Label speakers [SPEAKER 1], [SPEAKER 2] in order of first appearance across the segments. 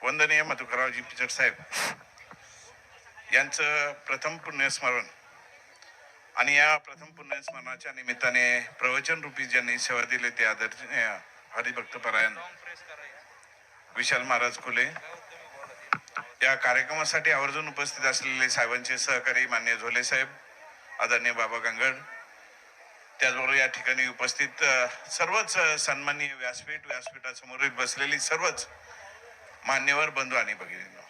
[SPEAKER 1] वंदनीय मधुकररावजी पिचड साहेब यांचं प्रथम पुण्यस्मरण आणि या प्रथम पुण्यस्मरणाच्या निमित्ताने प्रवचन रूपी ज्यांनी सेवा दिली ते आदरणीय हरिभक्तपरायण विशाल महाराज खुले या कार्यक्रमासाठी आवर्जून उपस्थित असलेले साहेबांचे सहकारी मान्य झोले साहेब, आदरणीय बाबा गंगड, त्याचबरोबर या ठिकाणी उपस्थित सर्वच सन्माननीय व्यासपीठासमोर बसलेली सर्वच मान्यवर बंधू आणि भगिनींनो,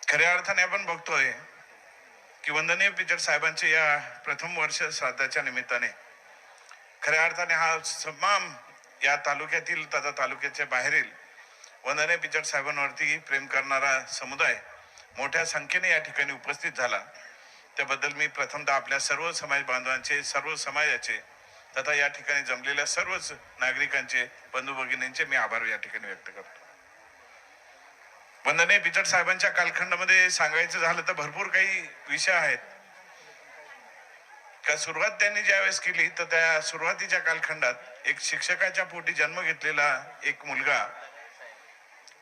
[SPEAKER 1] खऱ्या अर्थाने आपण बघतोय की वंदनीय पिचड साहेबांचे या प्रथम वर्ष श्राद्धाच्या निमित्ताने खऱ्या अर्थाने हा तमाम या तालुक्यातील तथा तालुक्याच्या बाहेरील वंदनीय पिचड साहेबांवरती प्रेम करणारा समुदाय मोठ्या संख्येने या ठिकाणी उपस्थित झाला. त्याबद्दल मी प्रथमतः आपल्या सर्व समाज बांधवांचे, सर्व समाजाचे तथा या ठिकाणी जमलेल्या सर्वच नागरिकांचे, बंधू भगिनींचे मी आभार या ठिकाणी व्यक्त करतो. वंदनीय पिचड साहेबांच्या कालखंडामध्ये सांगायचं झालं तर भरपूर काही विषय आहेत. का सुरुवात त्यांनी ज्यावेळेस केली तर त्या सुरुवातीच्या कालखंडात एक शिक्षकाच्या पोटी जन्म घेतलेला एक मुलगा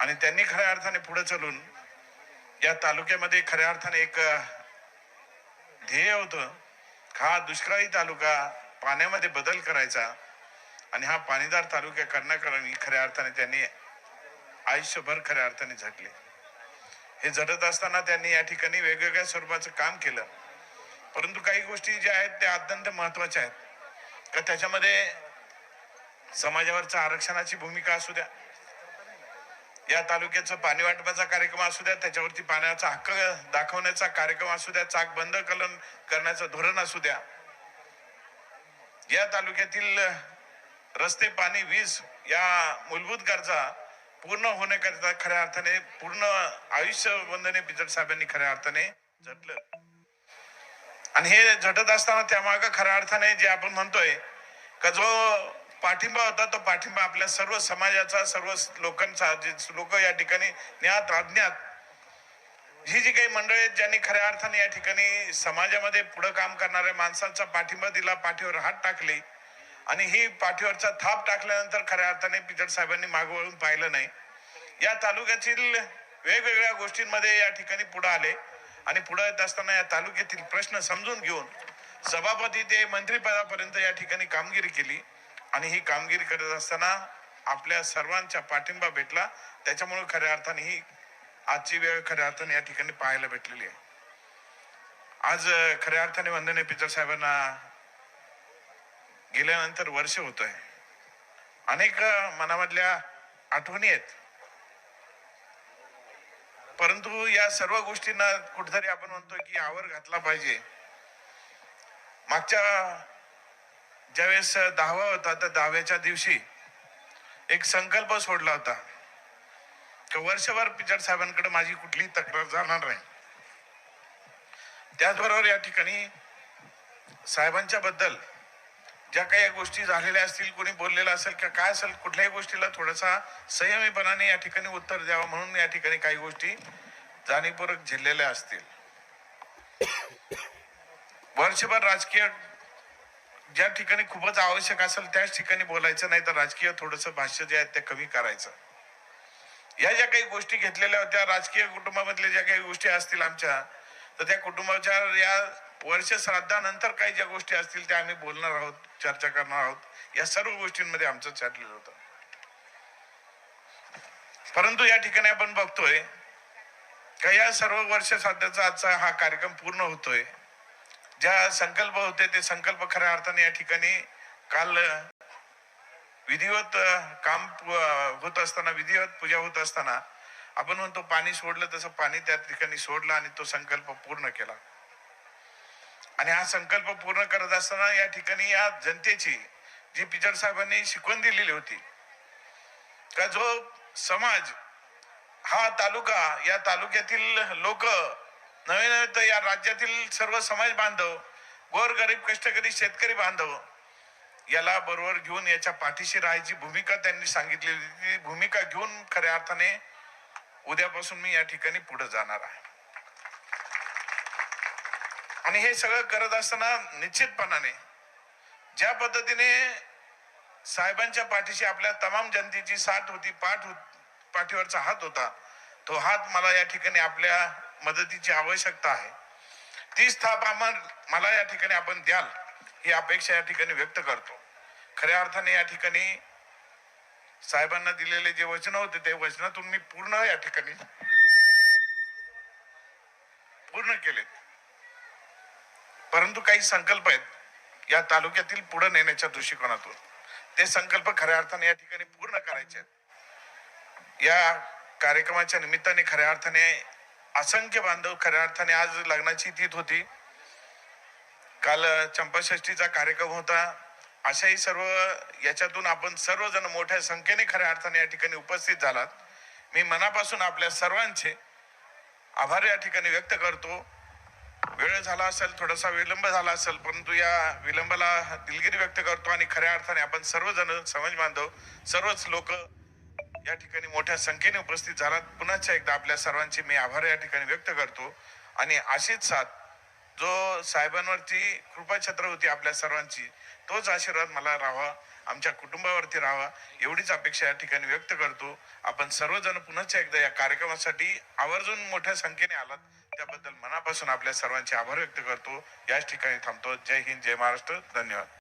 [SPEAKER 1] आणि त्यांनी खऱ्या अर्थाने पुढे चालून या तालुक्यामध्ये खऱ्या अर्थाने एक ध्येय होतं. हा दुष्काळी तालुका पाण्यामध्ये बदल करायचा आणि हा पाणीदार तालुका करण्याकरता खऱ्या अर्थाने त्यांनी आयुष्यभर खऱ्या अर्थाने झटले. हे झटत असताना त्यांनी या ठिकाणी वेगवेगळ्या स्वरूपाचं काम केलं. परंतु काही गोष्टी ज्या आहेत त्या अत्यंत महत्वाच्या आहेत. का त्याच्यामध्ये समाजावरच्या आरक्षणाची भूमिका असू द्या, या तालुक्याचं पाणी वाटपाचा कार्यक्रम असू द्या, त्याच्यावरती पाण्याचा हक्क दाखवण्याचा कार्यक्रम असू द्या, चाक बंद करण्याचं धोरण असू द्या, या तालुक्यातील रस्ते, पाणी, वीज या मूलभूत गरजा पूर्ण होण्याकरिता खऱ्या अर्थाने पूर्ण आयुष्य वंदनीय पिचड साहेबांनी खऱ्या अर्थाने झटलं. आणि हे झटत असताना त्यामागे खऱ्या अर्थाने जे आपण म्हणतोय का जो पाठिंबा होता तो पाठिंबा आपल्या सर्व समाजाचा, सर्व लोकांचा, जे लोक या ठिकाणी ज्ञात अज्ञात ही जी काही मंडळी आहेत ज्यांनी खऱ्या अर्थाने या ठिकाणी समाजामध्ये पुढे काम करणाऱ्या माणसांचा पाठिंबा दिला, पाठीवर हात टाकले आणि ही पाठीवरचा थाप टाकल्यानंतर खऱ्या अर्थाने पिचड साहेबांनी मागे वळून पाहिलं नाही. या तालुक्यातील वेगवेगळ्या गोष्टींमध्ये या ठिकाणी पुढे आले आणि पुढे येत असताना या तालुक्यातील प्रश्न समजून घेऊन सभापती ते मंत्रिपदापर्यंत या ठिकाणी कामगिरी केली आणि ही कामगिरी करत असताना आपल्या सर्वांचा पाठिंबा भेटला. त्याच्यामुळे खऱ्या अर्थाने ही आजची वेळ खऱ्या अर्थाने या ठिकाणी पाहायला भेटलेली आहे. आज खऱ्या अर्थाने वंदनीय पिचड साहेबांना गेल्यानंतर वर्ष होत आहे. अनेक मनामधल्या आठवणी आहेत, परंतु या सर्व गोष्टींना कुठेतरी आपण म्हणतोय की आवर घातला पाहिजे. मागच्या ज्यावेळेस 10वा होता तर 10व्याच्या दिवशी एक संकल्प सोडला होता की वर्षभर पिचड साहेबांकडे माझी कुठलीही तक्रार जाणार नाही. त्याचबरोबर या ठिकाणी साहेबांच्या बद्दल ज्या काही गोष्टी झालेल्या असतील, कोणी बोललेलं असेल किंवा काय असेल, कुठल्याही गोष्टीला थोडासा संयमीपणाने या ठिकाणी उत्तर द्यावं म्हणून या ठिकाणी काही गोष्टी जाणीवपूर्वक झेललेल्या असतील. वर्षभर राजकीय ज्या ठिकाणी खूपच आवश्यक असेल त्याच ठिकाणी बोलायचं, नाही तर राजकीय थोडंसं भाष्य जे आहे ते कमी करायचं. या ज्या काही गोष्टी घेतलेल्या होत्या राजकीय कुटुंबामधल्या ज्या काही गोष्टी असतील आमच्या, तर त्या कुटुंबाच्या या वर्ष श्राद्धानंतर काही ज्या गोष्टी असतील त्या आम्ही बोलणार आहोत, चर्चा करणार आहोत. या सर्व गोष्टींमध्ये आमचं चाललेलं होतं. परंतु या ठिकाणी आपण बघतोय का या सर्व वर्ष श्राद्धाचा आजचा हा कार्यक्रम पूर्ण होतोय. ज्या संकल्प होते ते संकल्प खऱ्या अर्थाने या ठिकाणी काल विधिवत काम होत असताना, विधिवत पूजा होत असताना आपण म्हणतो पाणी सोडलं तसं पाणी त्या ठिकाणी सोडलं आणि तो संकल्प पूर्ण केला. आणि हा संकल्प पूर्ण करत असताना या ठिकाणी या जनतेची जी पिचड साहेबांनी शिकवण दिलेली होती का जो समाज हा तालुका, या तालुक्यातील लोक नवे नव्हे तर या राज्यातील सर्व समाज बांधव, गोर गरीब कष्टकरी शेतकरी बांधव याला बरोबर घेऊन याच्या पाठीशी राहायची भूमिका त्यांनी सांगितलेली होती. ती भूमिका घेऊन खऱ्या अर्थाने उद्यापासून मी या ठिकाणी पुढे जाणार आहे. आणि हे सगळं करत असताना निश्चितपणाने ज्या पद्धतीने साहेबांच्या पाठीशी आपल्या तमाम जनतेची साथ होती, पाठीवरचा हात होता, तो हात मला या ठिकाणी आपल्या मदतीची आवश्यकता आहे. तीच थाप मला या ठिकाणी आपण द्याल ही अपेक्षा या ठिकाणी व्यक्त करतो. खऱ्या अर्थाने या ठिकाणी साहेबांना दिलेले जे वचन होते ते वचनातून मी पूर्ण या ठिकाणी पूर्ण केलेत. परंतु काही संकल्प आहेत या तालुक्यातील पुढे नेण्याच्या दृष्टिकोनातून, ते संकल्प खऱ्या अर्थाने या ठिकाणी पूर्ण करायचे आहेत. या कार्यक्रमाच्या निमित्ताने खऱ्या अर्थाने असंख्य बांधव खऱ्या अर्थाने आज लग्नाची तिथी होती, काल चंपाषष्ठीचा कार्यक्रम होता. अशाही सर्व याच्यातून आपण सर्वजण मोठ्या संख्येने खऱ्या अर्थाने या ठिकाणी उपस्थित झालात. मी मनापासून आपल्या सर्वांचे आभार या ठिकाणी व्यक्त करतो. वेळ झाला असेल, थोडासा विलंब झाला असेल, परंतु या विलंबाला दिलगिरी व्यक्त करतो आणि खऱ्या अर्थाने आपण सर्वजण समाज बांधव सर्वच लोक या ठिकाणी मोठ्या संख्येने उपस्थित झालात. पुन्हा एकदा आपल्या सर्वांचे मी आभार या ठिकाणी व्यक्त करतो. आणि अशीच साथ जो साहेबांवरती कृपाछत्र होती आपल्या सर्वांची, तोच आशीर्वाद मला राहावा, आमच्या कुटुंबावरती राहावा, एवढीच अपेक्षा या ठिकाणी व्यक्त करतो. आपण सर्वजण पुन्हा एकदा या कार्यक्रमासाठी आवर्जून मोठ्या संख्येने आलात, त्याबद्दल मनापासून आपल्या सर्वांचे आभार व्यक्त करतो. याच ठिकाणी थांबतो. जय हिंद, जय महाराष्ट्र. धन्यवाद.